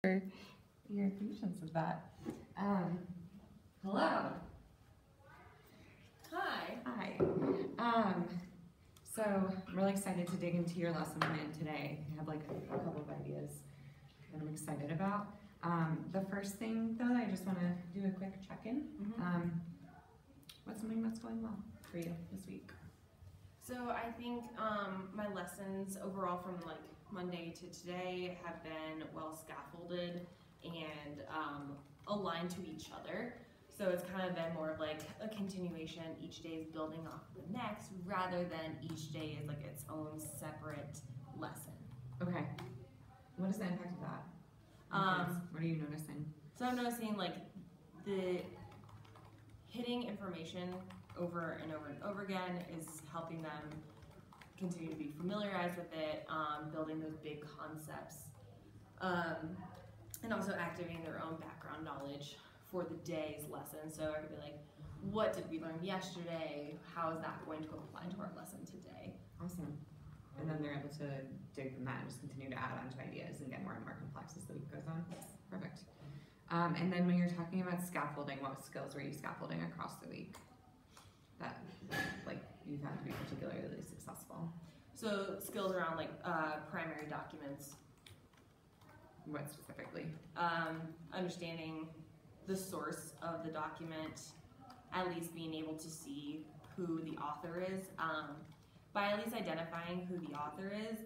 your patience with that. Hello. Hi. Hi. So I'm really excited to dig into your lesson plan today. I have like a couple of ideas that I'm excited about. The first thing though, I just want to do a quick check-in. What's something that's going well for you this week? So I think my lessons overall from like Monday to today have been well scaffolded and aligned to each other. So it's kind of been more of like a continuation. Each day is building off the next rather than each day is like its own separate lesson. Okay. What is the impact of that? What are you noticing? So I'm noticing like the hitting information over and over and over again is helping them continue to be familiarized with it, building those big concepts, and also activating their own background knowledge for the day's lesson. So I could be like, what did we learn yesterday? How is that going to apply to our lesson today? Awesome. And then they're able to dig from that and just continue to add on to ideas and get more and more complex as the week goes on. Perfect. And then when you're talking about scaffolding, what skills were you scaffolding across the week that like you found to be particularly successful? So skills around like primary documents. What specifically? Understanding the source of the document, at least being able to see who the author is. By at least identifying who the author is,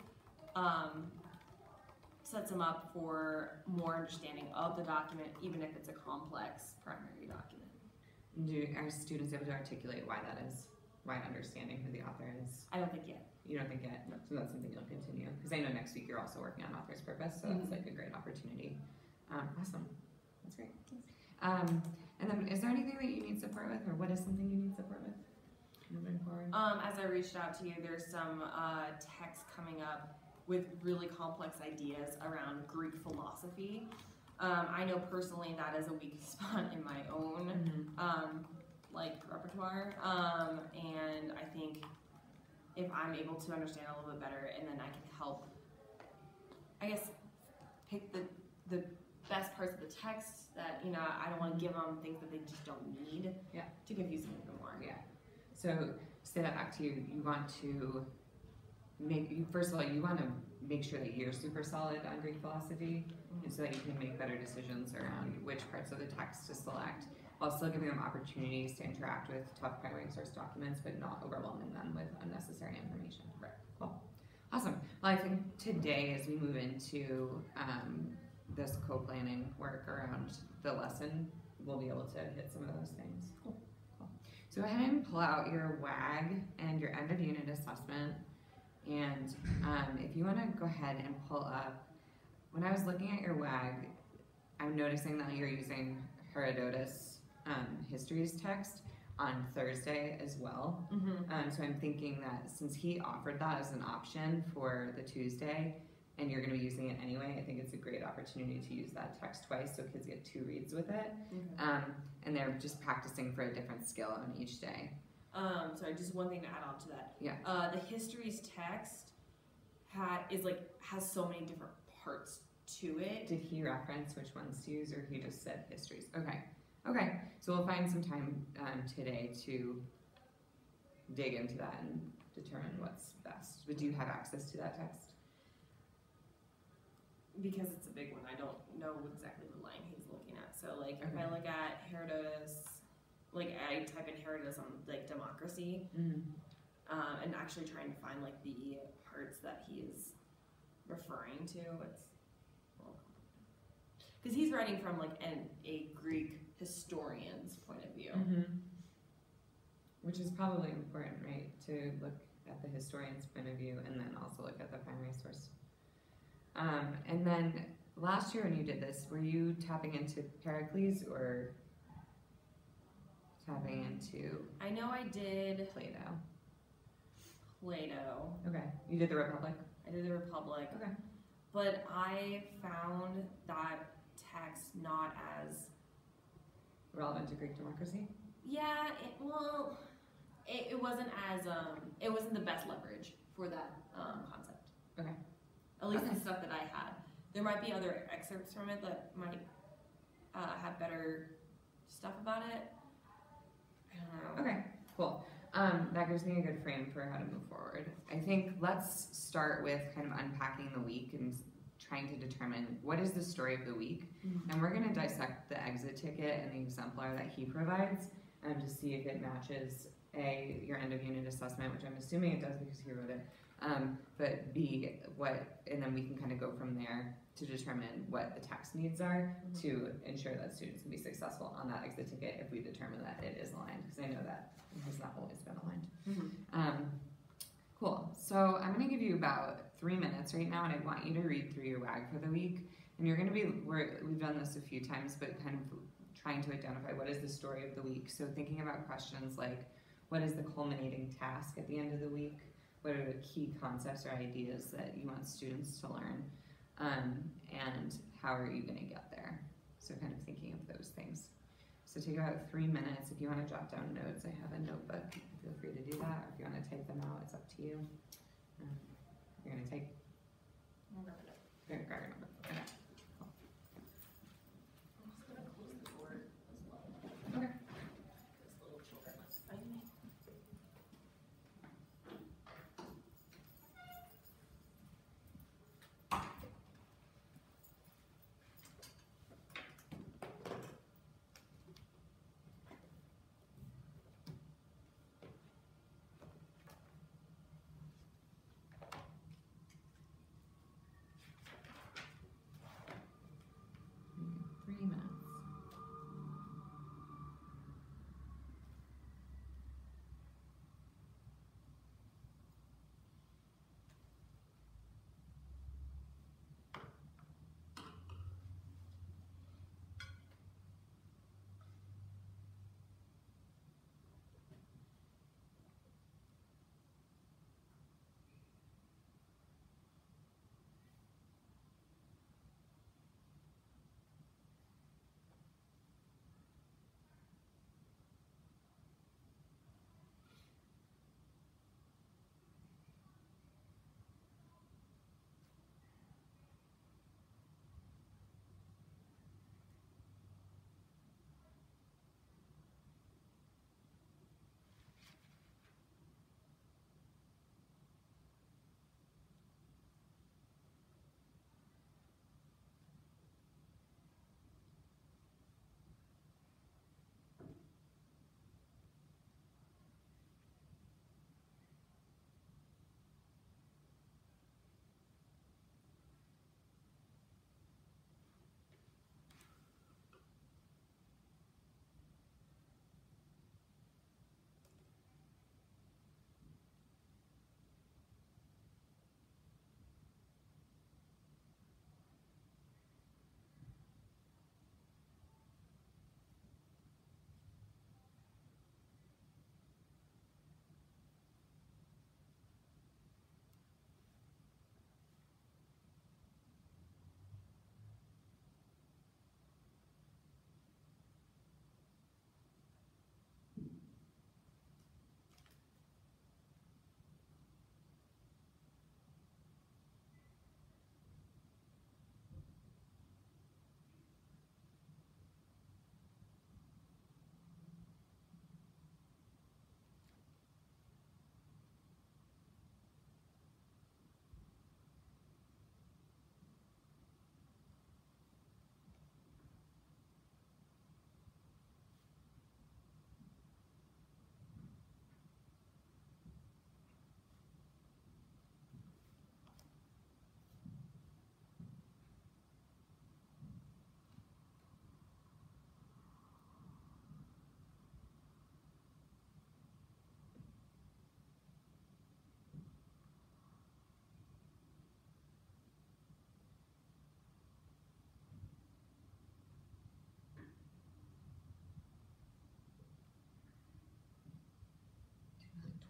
sets them up for more understanding of the document, even if it's a complex primary document. Are students able to articulate why that is? Why understanding who the author is? I don't think yet. You don't think yet? No. So that's something you'll continue? Because I know next week you're also working on author's purpose, so that's like a great opportunity. Awesome. That's great. And then is there anything that you need support with, or what is something you need support with moving forward? As I reached out to you, there's some text coming up with really complex ideas around Greek philosophy. I know personally that is a weak spot in my own like repertoire, and I think if I'm able to understand a little bit better, and then I can help, I guess, pick the best parts of the text that, you know, I don't want to give them things that they just don't need to confuse them even more. Yeah. So say that back to you. You want to first of all, you want to make sure that you're super solid on Greek philosophy, and so that you can make better decisions around which parts of the text to select, while still giving them opportunities to interact with tough primary source documents, but not overwhelming them with unnecessary information. Right. Cool. Awesome. Well, I think today, as we move into this co-planning work around the lesson, we'll be able to hit some of those things. Cool. Cool. So go ahead and pull out your WAG and your end of unit assessment. And if you want to go ahead and pull up, when I was looking at your WAG, I'm noticing that you're using Herodotus Histories text on Thursday as well. So I'm thinking that since he offered that as an option for the Tuesday, and you're going to be using it anyway, I think it's a great opportunity to use that text twice so kids get 2 reads with it. And they're just practicing for a different skill on each day. Sorry, just one thing to add on to that. Yeah. The histories text has so many different parts to it. Did he reference which ones to use, or he just said histories? Okay. Okay. So we'll find some time today to dig into that and determine what's best. But do you have access to that text? Because it's a big one, I don't know exactly the line he's looking at. So like if I look at Herodotus, like I type in Herodotus on like democracy, and actually trying to find like the parts that he is referring to, it's because he's writing from like a Greek historian's point of view. Which is probably important, right? To look at the historian's point of view and then also look at the primary source. And then last year when you did this, were you tapping into Pericles or tapping into? I know I did Plato. Okay. You did the Republic? I did the Republic. Okay. But I found that text not as relevant to Greek democracy? Yeah, it wasn't as it wasn't the best leverage for that concept. Okay. At least the stuff that I had. There might be other excerpts from it that might have better stuff about it. I don't know. Okay, cool. That gives me a good frame for how to move forward. I think let's start with kind of unpacking the week and trying to determine what is the story of the week. And we're going to dissect the exit ticket and the exemplar that he provides to see if it matches A, your end of unit assessment, which I'm assuming it does because he wrote it, but B, and then we can kind of go from there to determine what the text needs are to ensure that students can be successful on that exit ticket if we determine that it is aligned, because I know that it has not always been aligned. Cool. So I'm going to give you about 3 minutes right now, and I want you to read through your WAG for the week. And you're going to be, we've done this a few times, but kind of trying to identify what is the story of the week. So thinking about questions like, what is the culminating task at the end of the week? What are the key concepts or ideas that you want students to learn? And how are you going to get there? So kind of thinking of those things. So take about 3 minutes. If you want to jot down notes, I have a notebook. Feel free to do that. If you want to type them out, it's up to you. You're going to take? I'll grab it up. You're going to grab your notebook. Okay. I'm just gonna close the door as well. Okay. Because little children like to fight me.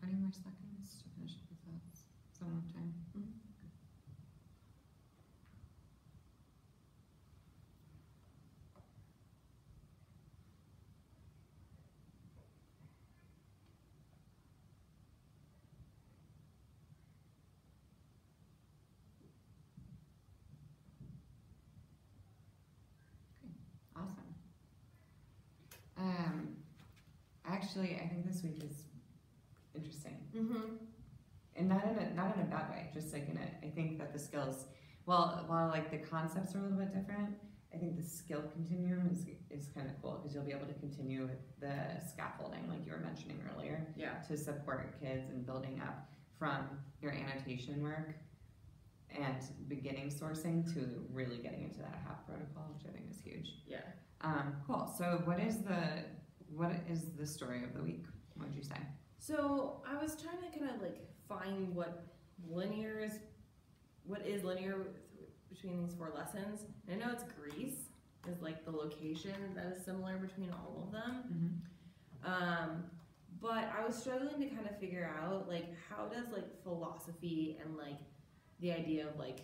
More seconds to finish up your thoughts. Is that enough time? Actually, I think this week is interesting, Mm-hmm. and not in a bad way. Just like I think that the skills, while like the concepts are a little bit different, I think the skill continuum is kind of cool because you'll be able to continue with the scaffolding, like you were mentioning earlier, Yeah. to support kids and building up from your annotation work and beginning sourcing to really getting into that HAP protocol, which I think is huge. Yeah. Cool. So what is the story of the week? What would you say? So I was trying to kind of like find what is linear between these 4 lessons. And I know it's Greece is like the location that is similar between all of them. Mm-hmm. But I was struggling to kind of figure out like how does like philosophy and like the idea of like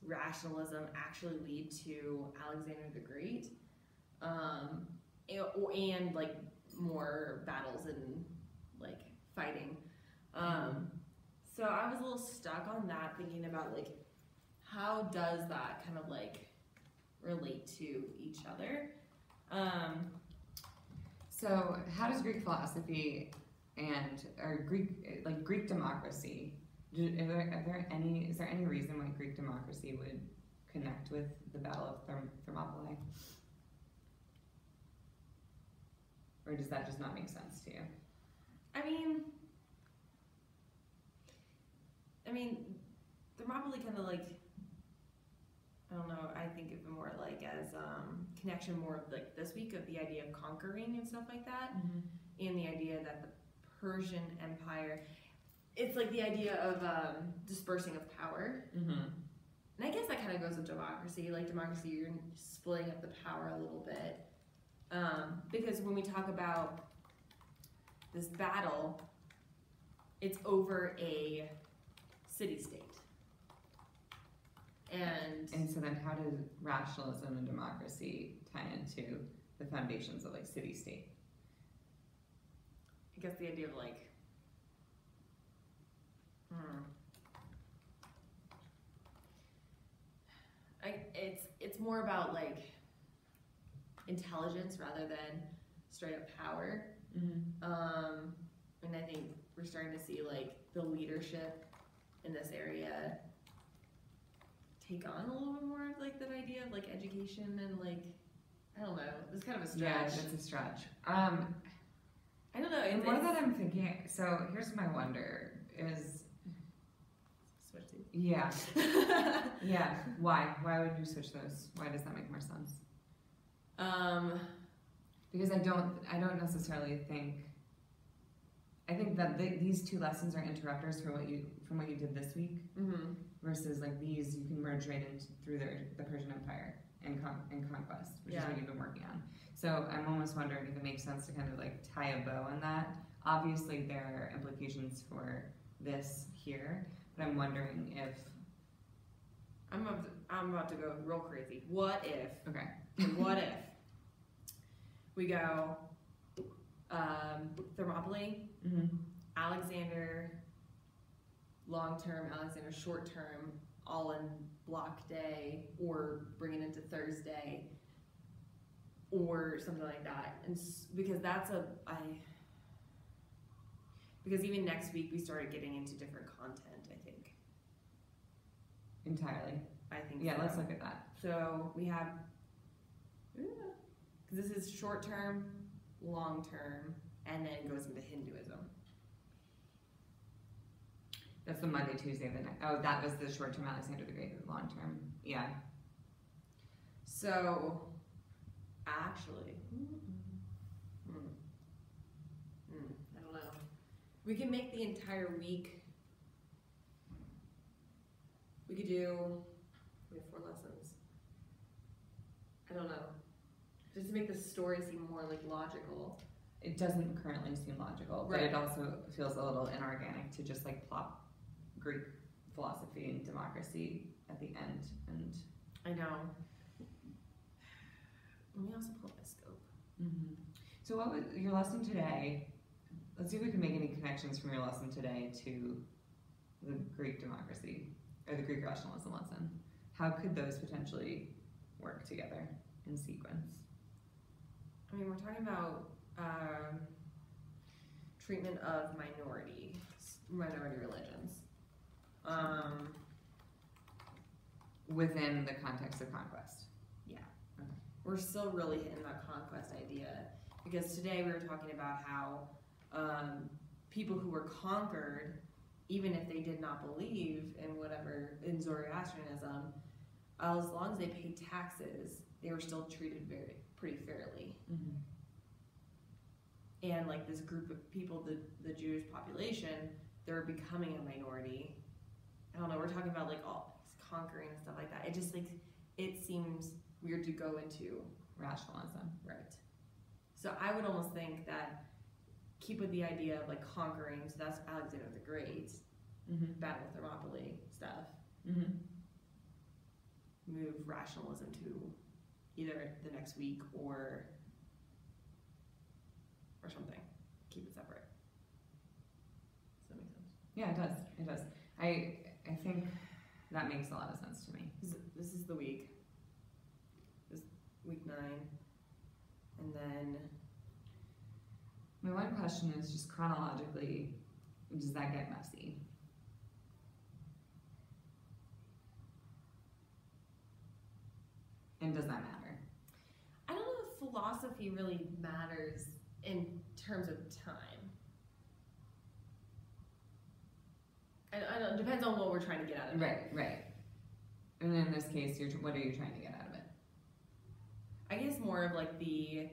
rationalism actually lead to Alexander the Great, and like more battles and like fighting. So I was a little stuck on that, thinking about like how does that kind of like relate to each other. So how does Greek philosophy or Greek democracy? Is there any reason why Greek democracy would connect with the Battle of Thermopylae, or does that just not make sense to you? I mean, Thermopylae kind of like, I don't know, I think of it more like as connection more of like this week of the idea of conquering and stuff like that, and the idea that the Persian Empire, it's like the idea of dispersing of power. And I guess that kind of goes with democracy. Like democracy, you're splitting up the power a little bit. Because when we talk about this battle, it's over a city-state. And so then how does rationalism and democracy tie into the foundations of like city-state? I guess the idea of like, it's more about like intelligence rather than straight up power. And I think we're starting to see like the leadership in this area take on a little bit more of like that idea of like education and like, I don't know, it's kind of a stretch. Yeah, it's a stretch. I don't know. The more that I'm thinking, so here's my wonder is, switch to. Yeah. Yeah. Why? Why would you switch those? Why does that make more sense? Because I don't necessarily think. I think that these 2 lessons are interrupters from what you did this week, versus like these you can merge right into through the Persian Empire and conquest, which is what you've been working on. So I'm almost wondering if it makes sense to kind of like tie a bow on that. Obviously, there are implications for this here, but I'm wondering if I'm about to go real crazy. What if? Okay. What if we go Thermopylae, Alexander long-term, Alexander short-term, all in block day, or bring it into Thursday, or something like that. And because because even next week we started getting into different content, I think. Entirely. I think Yeah, so. let's look at that. So we have, because this is short-term, long-term, and then goes into Hinduism. That's the Monday, Tuesday, the night. Oh, that was the short-term Alexander the Great, the long-term. Yeah. So, actually, I don't know. We can make the entire week. We have 4 lessons. I don't know. Just to make the story seem more like logical. It doesn't currently seem logical, but it also feels a little inorganic to just like plop Greek philosophy and democracy at the end. And I know. Let me also pull up my scope. So what was your lesson today? Let's see if we can make any connections from your lesson today to the Greek democracy or the Greek rationalism lesson. How could those potentially work together in sequence? I mean, we're talking about treatment of minority religions. Within the context of conquest. Yeah. Okay. We're still really hitting that conquest idea, because today we were talking about how people who were conquered, even if they did not believe in whatever, in Zoroastrianism, as long as they paid taxes, they were still treated pretty fairly. Mm-hmm. And like this group of people, the Jewish population, they're becoming a minority. I don't know, we're talking about like all conquering and stuff like that. It just like, it seems weird to go into Rationalism. right. So I would almost think that keep with the idea of like conquering, so that's Alexander the Great, Mm-hmm. Battle of Thermopylae stuff. Mm-hmm. Move rationalism to either the next week or something. Keep it separate. Does that make sense? Yeah, it does. It does. I think that makes a lot of sense to me. This is the week. This week 9. And then My one question is just chronologically, does that get messy? And does that matter? I don't know if philosophy really matters in terms of time. I don't, it depends on what we're trying to get out of it. Right. And in this case, what are you trying to get out of it? I guess more of like the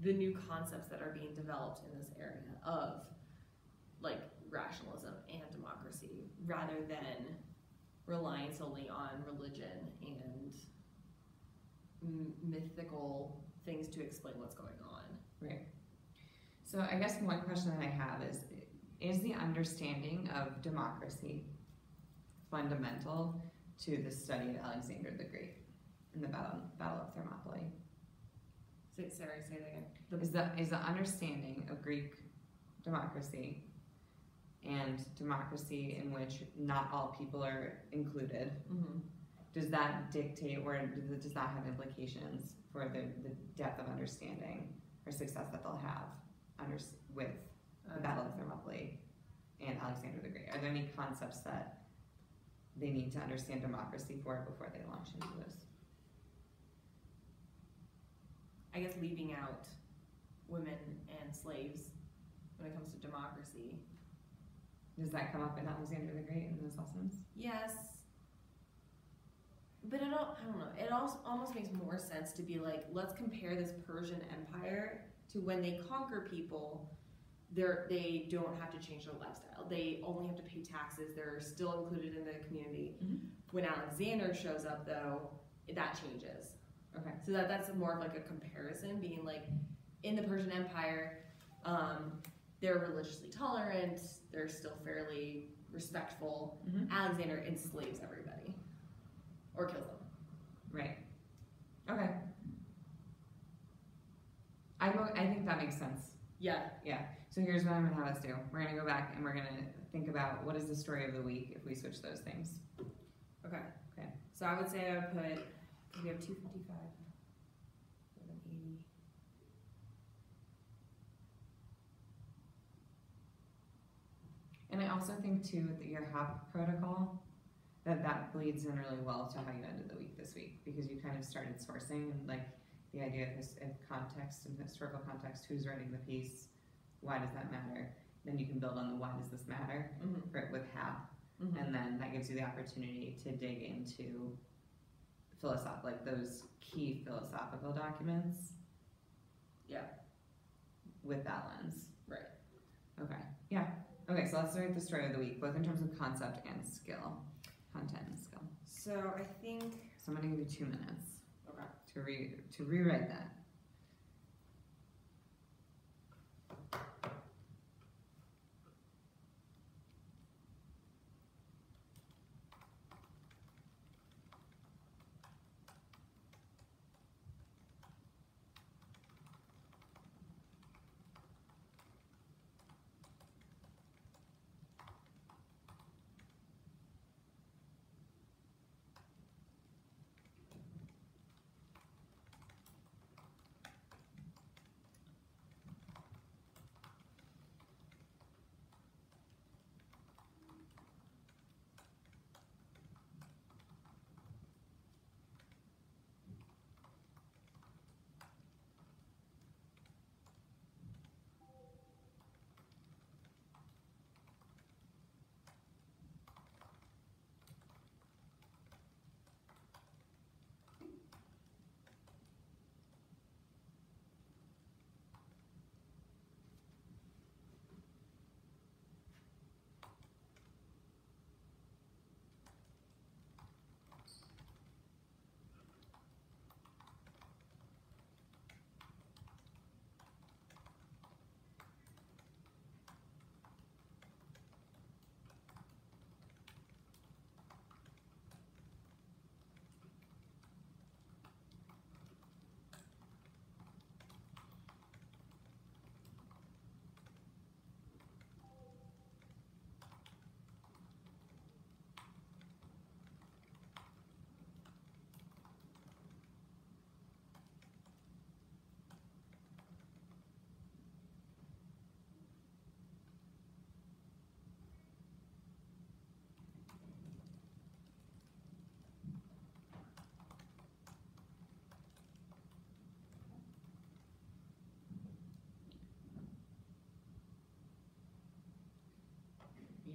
new concepts that are being developed in this area of like rationalism and democracy, rather than relying solely on religion and mythical things to explain what's going on. Right. So I guess one question that I have is the understanding of democracy fundamental to the study of Alexander the Great in the Battle of Thermopylae? Sarah, say that again. Is the understanding of Greek democracy and democracy in which not all people are included, Mm-hmm. does that dictate or does that have implications for the depth of understanding or success that they'll have with the Battle of Thermopylae and Alexander the Great? Are there any concepts that they need to understand democracy for before they launch into this? I guess leaving out women and slaves when it comes to democracy. Does that come up in Alexander the Great in those lessons? Yes. But I don't know. It also almost makes more sense to be like, let's compare this Persian Empire to when they conquer people. They don't have to change their lifestyle. They only have to pay taxes. They're still included in the community. Mm-hmm. When Alexander shows up, though, that changes. Okay. So that's more of like a comparison, being like, in the Persian Empire, they're religiously tolerant. They're still fairly respectful. Mm-hmm. Alexander enslaves everybody. Or kills them. Right. Okay. I think that makes sense. Yeah. Yeah. So here's what I'm gonna have us do. We're gonna go back and we're gonna think about what is the story of the week if we switch those things. Okay. Okay. So I would say I would put, because we have 255, 780. And I also think too that your HAP protocol, that bleeds in really well to how you ended the week this week, because you kind of started sourcing and like the idea of context and historical context, who's writing the piece, why does that matter? Then you can build on the why does this matter with HAP, and then that gives you the opportunity to dig into like those key philosophical documents. Yeah. With that lens. Right. Okay. Yeah. Okay, so let's start the story of the week, both in terms of concept and skill. Content and skill. So I think. So I'm gonna give you 2 minutes. Okay. To rewrite that.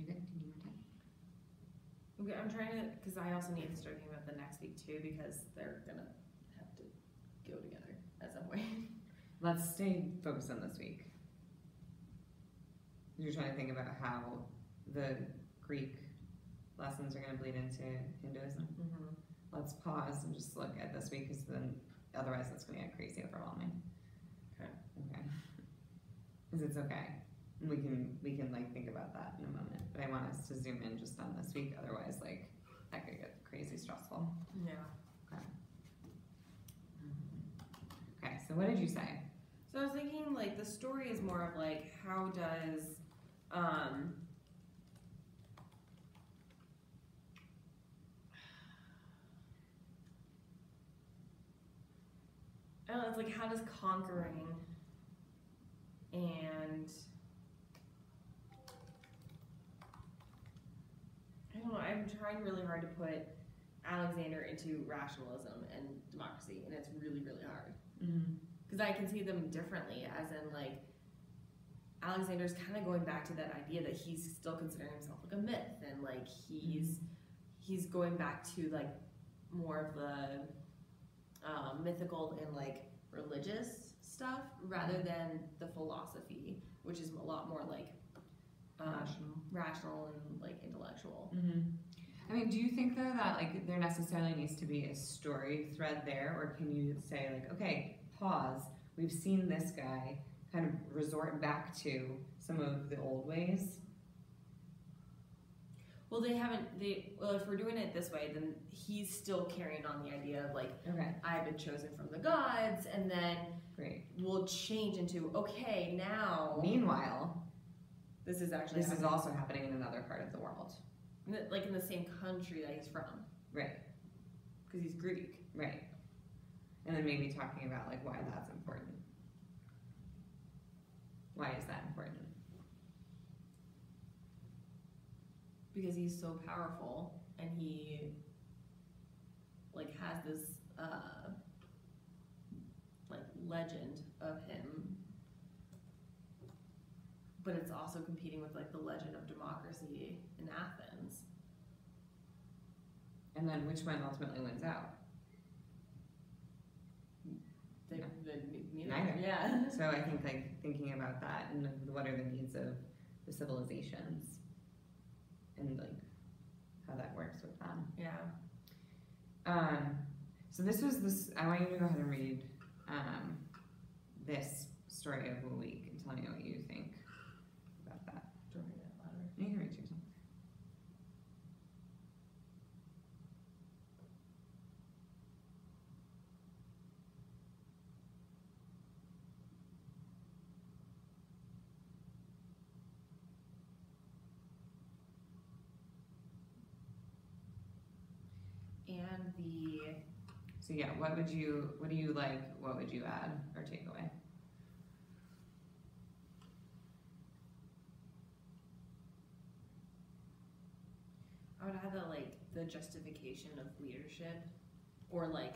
you need more time? Okay, I'm trying to, because I also need to start thinking about the next week too, because they're gonna have to go together at some point. Let's stay focused on this week. You're trying to think about how the Greek lessons are going to bleed into Hinduism. Mm-hmm. Let's pause and just look at this week, because then otherwise it's going to get crazy overwhelming. Okay. Okay. Because it's okay. We can like think about that in a moment. But I want us to zoom in just on this week. Otherwise, like that could get crazy stressful. Yeah. Okay. Okay. So what did you say? So I was thinking, like, the story is more of like, how does I don't know, it's like, how does conquering and I don't know, I'm trying really hard to put Alexander into rationalism and democracy, and it's really, really hard. Mm-hmm. Because I can see them differently, as in, like, Alexander's kind of going back to that idea that he's still considering himself like a myth, and like he's going back to like more of the mythical and like religious stuff rather than the philosophy, which is a lot more like rational and like intellectual. Mm-hmm. I mean, do you think though that like there necessarily needs to be a story thread there, or can you say like, okay, pause, we've seen this guy kind of resort back to some of the old ways? Well, well, if we're doing it this way, then he's still carrying on the idea of like, okay, I've been chosen from the gods, and then great, we'll change into, okay, now meanwhile, this is also happening in another part of the world, like in the same country that he's from, right? Because he's Greek, right? And then maybe talking about like why that's important. Why is that important? because he's so powerful, and he like has this like legend of him, but it's also competing with like the legend of democracy in Athens. And then which one ultimately wins out? Neither. Yeah. So I think like thinking about that and what are the needs of the civilizations and like how that works with them. Yeah. So this was this. I want you to go ahead and read this story of the week and tell me what you think about that. Do you want me to read that louder? You can read yourself. And the So yeah, what do you like? What would you add or take away? I would add the justification of leadership, or like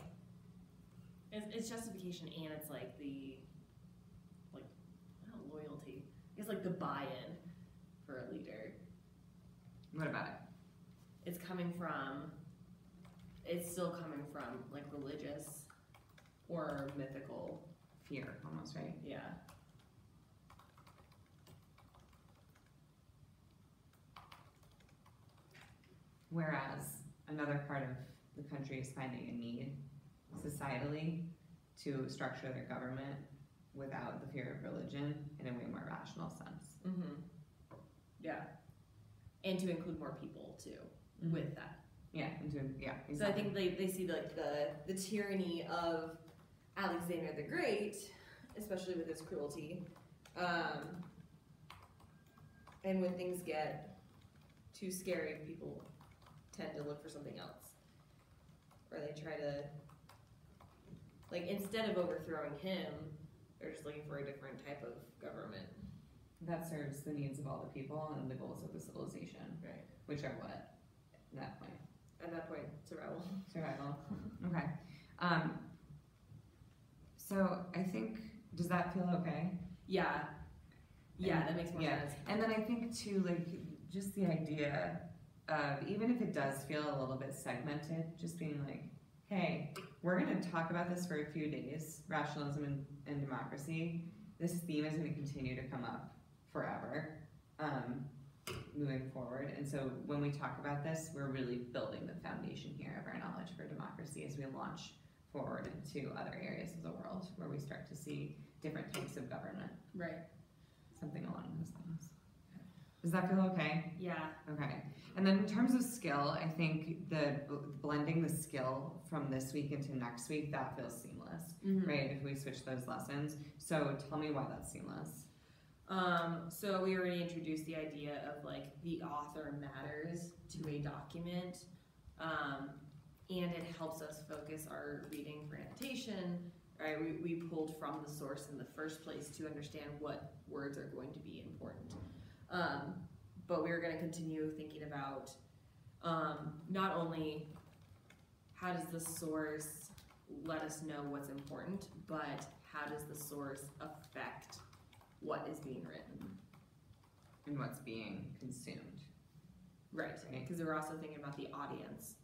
it's justification and it's like the not loyalty. It's like the buy-in for a leader. What about it? It's still coming from like religious or mythical Fear, almost, right? Yeah. Whereas another part of the country is finding a need societally to structure their government without the fear of religion in a way more rational sense. Mm-hmm. Yeah. And to include more people too with that. Yeah, exactly. So I think they see like the tyranny of Alexander the Great, especially with his cruelty, and when things get too scary, people tend to look for something else, or they try to, like, instead of overthrowing him, they're just looking for a different type of government that serves the needs of all the people and the goals of the civilization, right? Which are what at that point? At that point, survival. Survival. Okay. So I think, does that feel okay? Yeah. Yeah, that makes more sense. And then I think too, like just the idea of, even if it does feel a little bit segmented, just being like, hey, we're going to talk about this for a few days, rationalism and democracy. This theme is going to continue to come up forever, moving forward. And so when we talk about this, we're really building the foundation here of our knowledge for democracy as we launch forward into other areas of the world where we start to see different types of government. Right. Something along those lines. Does that feel okay? Yeah. Okay. And then in terms of skill, I think the blending the skill from this week into next week, that feels seamless, right? If we switch those lessons. So tell me why that's seamless. So we already introduced the idea of like the author matters to a document, and it helps us focus our reading for annotation, right? We pulled from the source in the first place to understand what words are going to be important. But we're going to continue thinking about not only how does the source let us know what's important, but how does the source affect what is being written and what's being consumed. Right, because we're also thinking about the audience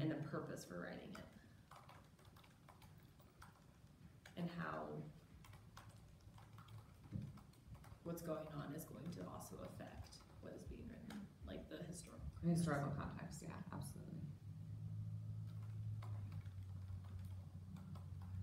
and the purpose for writing it. And how what's going on is going to also affect what is being written, like the historical context. Yeah, absolutely.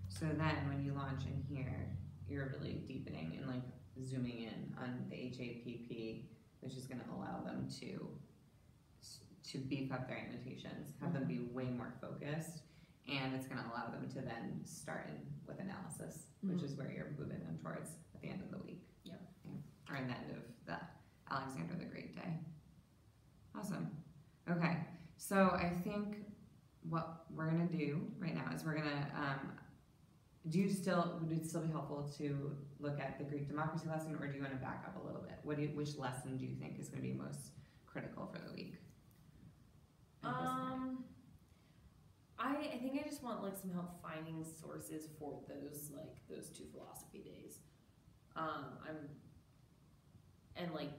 So then when you launch in here, you're really deepening and like zooming in on the HAPP, which is going to allow them to beef up their annotations, have them be way more focused, and it's going to allow them to then start in with analysis, which is where you're moving them towards at the end of the week. Yep. Or in the end of the Alexander the Great Day. Awesome. Okay, so I think what we're going to do right now is we're going to would it still be helpful to look at the Greek democracy lesson, or do you want to back up a little bit? Which lesson do you think is going to be most critical for the week? I think I just want like some help finding sources for those two philosophy days. And like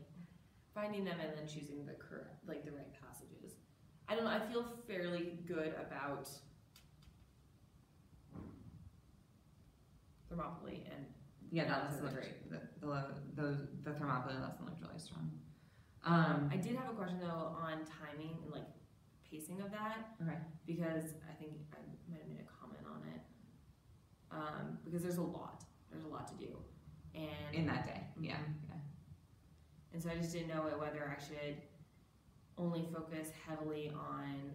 finding them and then choosing the right passages. I don't know. I feel fairly good about Thermopylae and that lesson great. The Thermopylae lesson looked really strong. I did have a question though on timing and like pacing of that. Okay. Because I think I might have made a comment on it. Because there's a lot to do, and in that day, yeah. And so I just didn't know whether I should only focus heavily on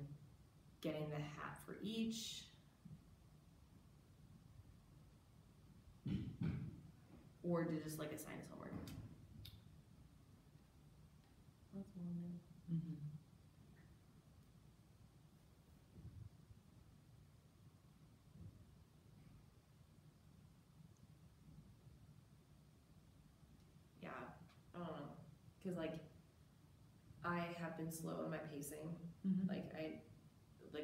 getting the hat for each, or to just like assign us homework. That's one. Yeah, I don't know, because like I have been slow in my pacing.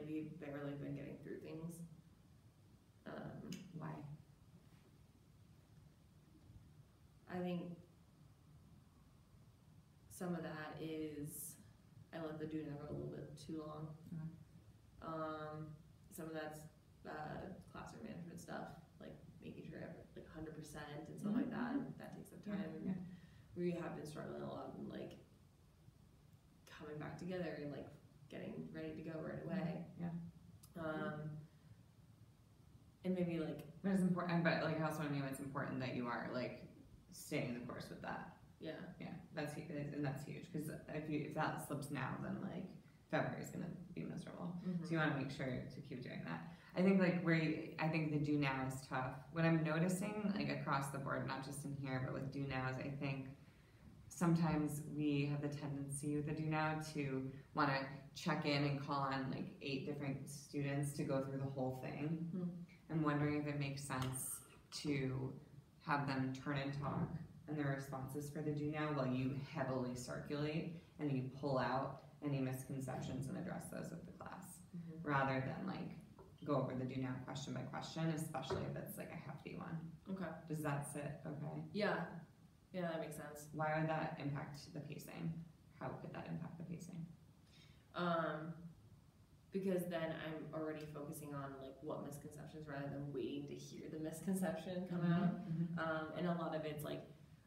We've barely been getting through things. Why? I think some of that is I let the do now go a little bit too long. Some of that's classroom management stuff, like making sure I have like 100% and stuff like that. That takes some time. Yeah. We have been struggling a lot in like coming back together and like getting ready to go right away. And maybe like, but it's important. But like I also want to know it's important that you are like staying the course with that. Yeah, that's huge, and that's huge because if that slips now, then like February is gonna be miserable. So you want to make sure to keep doing that. I think I think the do now is tough. What I'm noticing like across the board, not just in here, but with do nows, I think sometimes we have the tendency with the do now to want to check in and call on like 8 different students to go through the whole thing. I'm wondering if it makes sense to have them turn and talk and their responses for the do now while you heavily circulate and you pull out any misconceptions and address those with the class, rather than like go over the do now question by question, especially if it's like a hefty one. Okay. Does that sit okay? Yeah, that makes sense. Why would that impact the pacing? how could that impact the pacing? Because then I'm already focusing on like what misconceptions rather than waiting to hear the misconception come out. And a lot of it's like,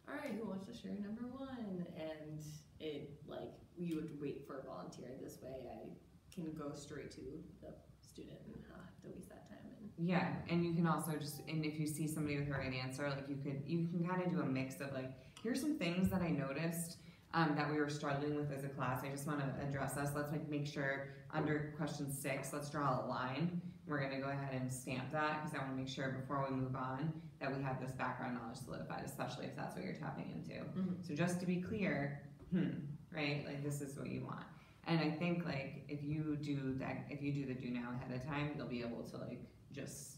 all right, who wants to share number one? And it like, you would wait for a volunteer. This way I can go straight to the student and not have to waste that time. Yeah, and you can also just, and if you see somebody with the right answer, like you can kind of do a mix of like, here's some things that I noticed that we were struggling with as a class. I just want to address this. Let's like make sure under question 6, let's draw a line. We're going to go ahead and stamp that because I want to make sure before we move on that we have this background knowledge solidified, especially if that's what you're tapping into. So just to be clear, right, like this is what you want. And I think like if you do the do now ahead of time, you'll be able to like just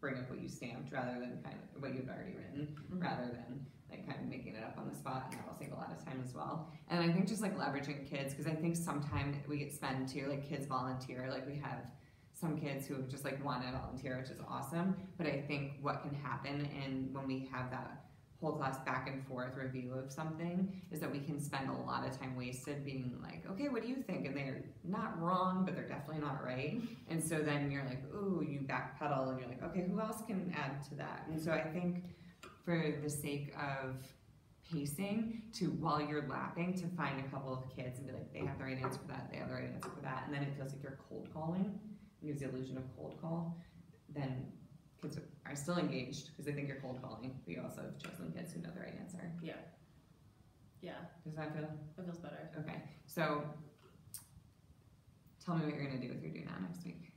bring up what you stamped rather than kind of what you've already written, rather than like kind of making it up on the spot, and that will save a lot of time as well. And I think just like leveraging kids, because I think sometimes we get spend too, like kids volunteer, like we have some kids who just like want to volunteer, which is awesome. But I think what can happen, and when we have that whole class back and forth review of something, is that we can spend a lot of time wasted being like, okay, what do you think? And they're not wrong, but they're definitely not right. And so then you're like, ooh, you backpedal and you're like, okay, who else can add to that? And so I think for the sake of pacing, to while you're lapping, to find a couple of kids and be like, they have the right answer for that, they have the right answer for that, and then it feels like you're cold calling, it gives the illusion of cold call, then kids are still engaged because they think you're cold calling, but you also have chosen kids who know the right answer. Yeah. Does that feel? That feels better. Okay, so tell me what you're gonna do with your do now next week.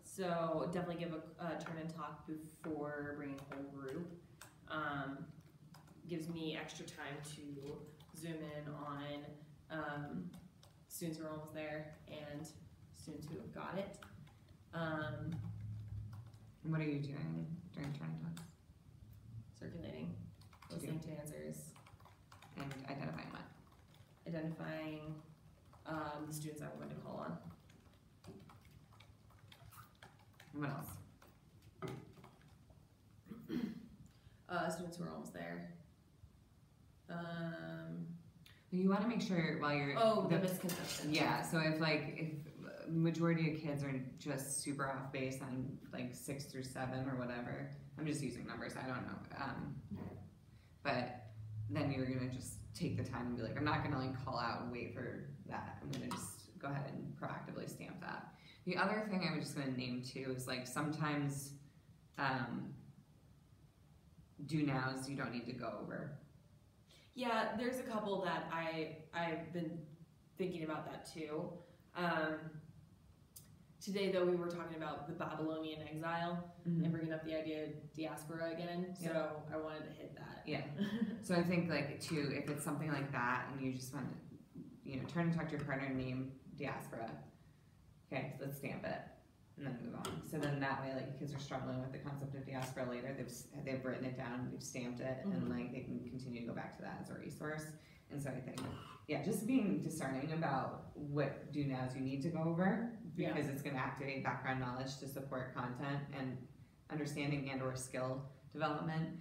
So definitely give a turn and talk before bringing a whole group. Gives me extra time to zoom in on students who are almost there and students who have got it. What are you doing during turn and talks? Circulating, listening to answers. And identifying what? Identifying the students I'm going to call on. And what else? Students who are almost there. You want to make sure while you're the misconception. Yeah, so if majority of kids are just super off base on like 6 through 7 or whatever, I'm just using numbers, I don't know, but then you're gonna just take the time and be like, I'm not gonna like call out and wait for that, I'm gonna just go ahead and proactively stamp that. The other thing I'm just gonna name too is like sometimes do nows you don't need to go over. Yeah, there's a couple that I've been thinking about that too. Today though we were talking about the Babylonian exile and bringing up the idea of diaspora again, so I wanted to hit that. Yeah, so I think like too, if it's something like that and you just want to, turn and talk to your partner and name diaspora, okay, so let's stamp it and then move on. So then that way like kids are struggling with the concept of diaspora later, they've written it down, they've stamped it, and like they can continue to go back to that as a resource. And so I think, yeah, just being discerning about what do nows you need to go over, because it's going to activate background knowledge to support content and understanding and or skill development,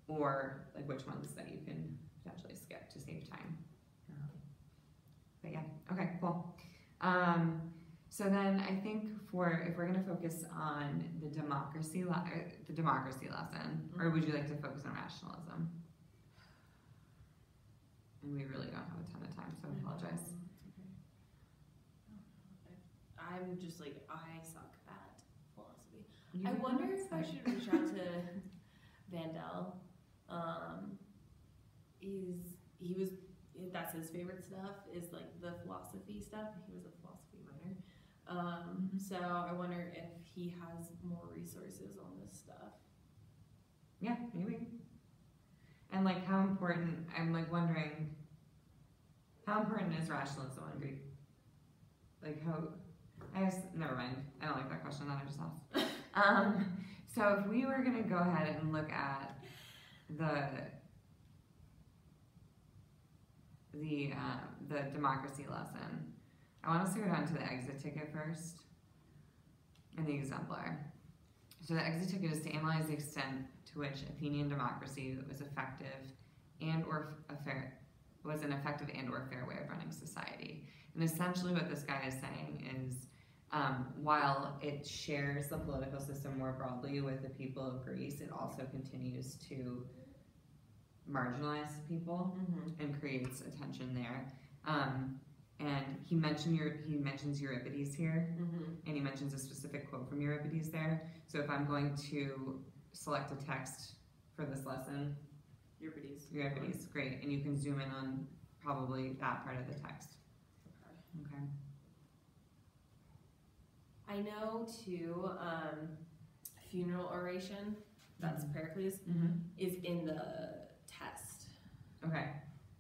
or like which ones that you can potentially skip to save time. But yeah, okay, cool. So then I think if we're going to focus on the democracy lesson, or would you like to focus on rationalism? And we really don't have a ton of time, so I apologize. I'm just like, I suck at philosophy. I wonder if I should reach out to Vandel. That's his favorite stuff, is like the philosophy stuff. He was a philosophy minor. So I wonder if he has more resources on this stuff. Yeah, maybe. And like how important, I'm like wondering, how important is rationalism in Greek? Like never mind, I don't like that question that I just asked. So if we were gonna go ahead and look at the democracy lesson, I want us to go down to the exit ticket first and the exemplar. So the exit ticket is to analyze the extent to which Athenian democracy was effective and or was an effective and or fair way of running society. And essentially what this guy is saying is, while it shares the political system more broadly with the people of Greece, it also continues to marginalize people and creates a tension there. And he mentions Euripides here, and he mentions a specific quote from Euripides there. So if I'm going to select a text for this lesson, Euripides, great. And you can zoom in on probably that part of the text. Okay. I know too, funeral oration, that's Pericles, is in the test. Okay.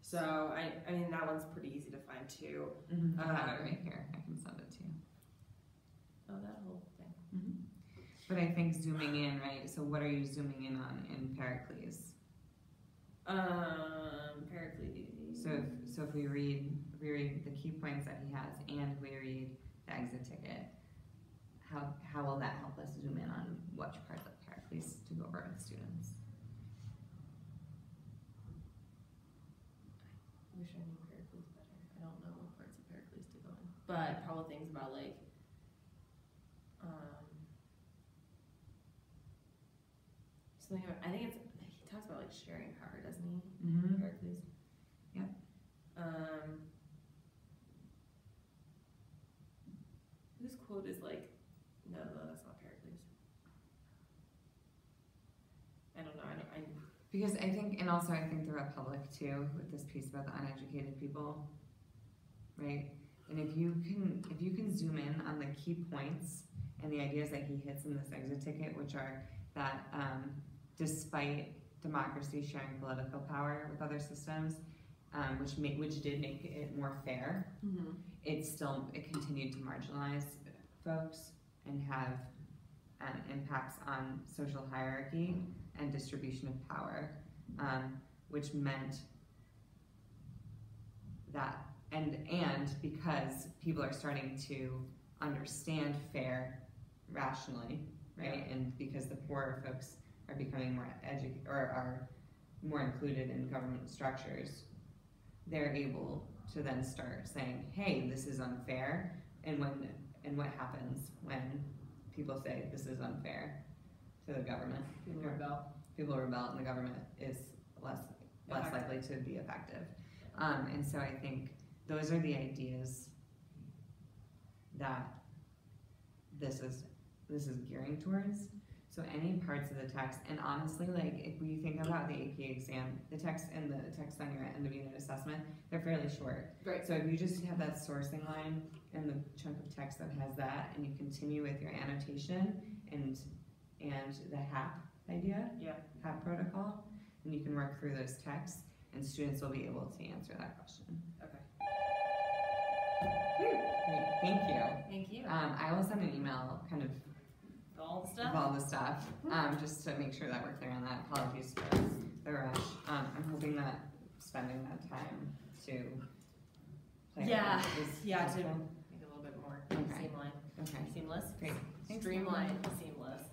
So, I mean, that one's pretty easy to find too. I have it right here. I can send it to you. Oh, that whole thing. But I think zooming in, right? So what are you zooming in on in Pericles? Pericles. So if we read the key points that he has, and we read the exit ticket, how will that help us zoom in on which parts of Pericles to go over with students? I wish I knew Pericles better. I don't know what parts of Pericles to go in. But probably things about like, something about, I think he talks about like sharing power, doesn't he? Pericles. Yep. Whose quote is like, no, that's not Pericles. I don't know. Because I think, and also I think the Republic too, with this piece about the uneducated people, right? And if you can zoom in on the key points and the ideas that he hits in this exit ticket, which are that despite democracy sharing political power with other systems, which did make it more fair, it continued to marginalize folks and have impacts on social hierarchy and distribution of power, which meant that, and because people are starting to understand fair rationally, right, and because the poorer folks are becoming more educated or are more included in government structures, they're able to then start saying, hey, this is unfair, and what happens when people say this is unfair to the government? People rebel, and the government is less likely to be effective. And so I think those are the ideas that this is gearing towards. So any parts of the text, and honestly, like if we think about the AP exam, the text and the text on your end of unit assessment, they're fairly short. Right. So if you just have that sourcing line and the chunk of text that has that, and you continue with your annotation and the HAP idea, HAP protocol, and you can work through those texts, and students will be able to answer that question. Okay. Great, thank you. Thank you. I will send an email kind of All the stuff? of all the stuff, just to make sure that we're clear on that. Apologies for the rush. I'm hoping that spending that time to play Yeah, around is yeah, to helpful. make it a little bit more Okay. seamless. Okay, Seamless? great. Thanks, Streamlined, seamless.